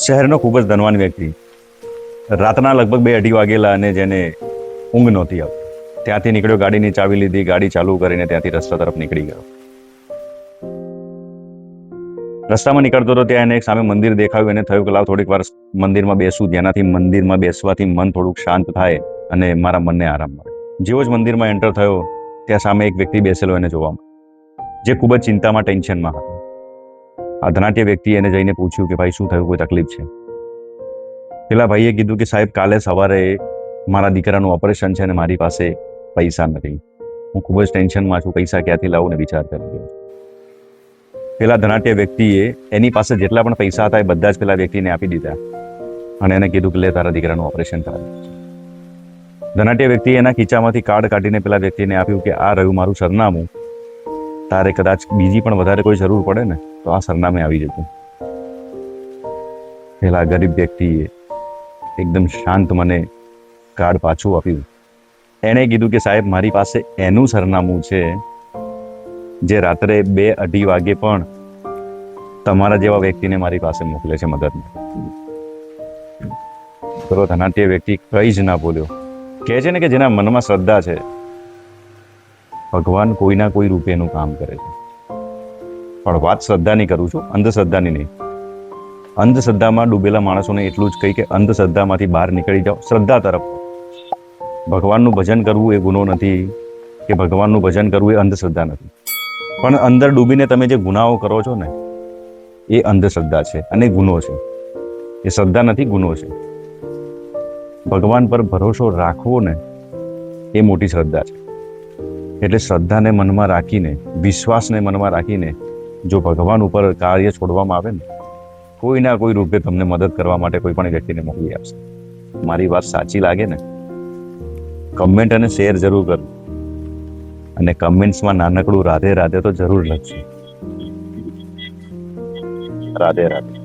શહેરનો ખૂબ જ ધનવાન વ્યક્તિ રાતના લગભગ 2-2:30 વાગેલા અને જેને ઊંઘ નહોતી આવતી ત્યાંથી નીકળ્યો, ગાડીની ચાવી લીધી, ગાડી ચાલુ કરીને ત્યાંથી રસ્તા તરફ નીકળી ગયો. રસ્તામાં નીકળતો હતો ત્યાં એને એક સામે મંદિર દેખાયું. એને થયું કે લાવ થોડીક વાર મંદિરમાં બેસું, જેનાથી મંદિરમાં બેસવાથી મન થોડુંક શાંત થાય અને મારા મનને આરામ મળે. જેવો જ મંદિરમાં એન્ટર થયો ત્યાં સામે એક વ્યક્તિ બેસેલો એને જોવા મળ્યો, જે ખૂબ જ ચિંતામાં, ટેન્શનમાં હતો. આ ધનાઢ્ય વ્યક્તિ એને જઈને પૂછ્યું કે ભાઈ શું થયું, કોઈ તકલીફ છે? પેલા ભાઈએ કીધું કે સાહેબ, કાલે સવારે મારા દીકરાનું ઓપરેશન છે અને મારી પાસે પૈસા નથી. હું ખૂબ જ ટેન્શનમાં છું, પૈસા ક્યાંથી લાવું ને વિચાર કરી રહ્યો. પેલા ધનાઢ્ય વ્યક્તિએ એની પાસે જેટલા પણ પૈસા હતા એ બધા જ પેલા વ્યક્તિને આપી દીધા અને એને કીધું કે લે, તારા દીકરાનું ઓપરેશન કરાવ્યું છે. ધનાઢ્ય વ્યક્તિએ એના ખીચામાંથી કાર્ડ કાઢીને પેલા વ્યક્તિને આપ્યું કે આ રહ્યું મારું સરનામું, તારે કદાચ બીજી પણ વધારે કોઈ જરૂર પડે ને તો આ સરનામે આવી જતું. પેલા ગરીબ વ્યક્તિએ એકદમ શાંત મને કાર્ડ પાછું આપ્યું. એણે કીધું કે સાહેબ, મારી પાસે એનું સરનામું છે જે રાત્રે 2-2:30 વાગે પણ તમારા જેવા વ્યક્તિને મારી પાસે મોકલે છે મદદ માટે. તો ધનાઢ્ય વ્યક્તિ કંઈ જ ના બોલ્યો. કહે છે ને કે જેના મનમાં શ્રદ્ધા છે, ભગવાન કોઈના કોઈ રૂપે એનું કામ કરે છે. પણ વાત શ્રદ્ધાની કરું છું, અંધશ્રદ્ધાની નહીં. અંધશ્રદ્ધામાં ડૂબેલા માણસોને એટલું જ કહી કે અંધશ્રદ્ધામાંથી બહાર નીકળી જાઓ, શ્રદ્ધા તરફ. ભગવાનનું ભજન કરવું એ ગુનો નથી કે ભગવાનનું ભજન કરવું એ અંધશ્રદ્ધા નથી. પણ અંદર ડૂબીને તમે જે ગુનાઓ કરો છો ને એ અંધશ્રદ્ધા છે અને ગુનો છે. એ શ્રદ્ધા નથી, ગુનો છે. ભગવાન પર ભરોસો રાખવો ને એ મોટી શ્રદ્ધા છે. એટલે શ્રદ્ધાને મનમાં રાખીને, વિશ્વાસને મનમાં રાખીને જો ભગવાન ઉપર કાર્ય છોડવામાં આવે ને, કોઈ ના કોઈ રૂપે તમને મદદ કરવા માટે કોઈ પણ વ્યક્તિને મોકલી આપશે. મારી વાત સાચી લાગે ને, કમેન્ટ અને શેર જરૂર કરો અને કમેન્ટ્સમાં નાનકડું રાધે રાધે તો જરૂર લખજો. રાધે રાધે.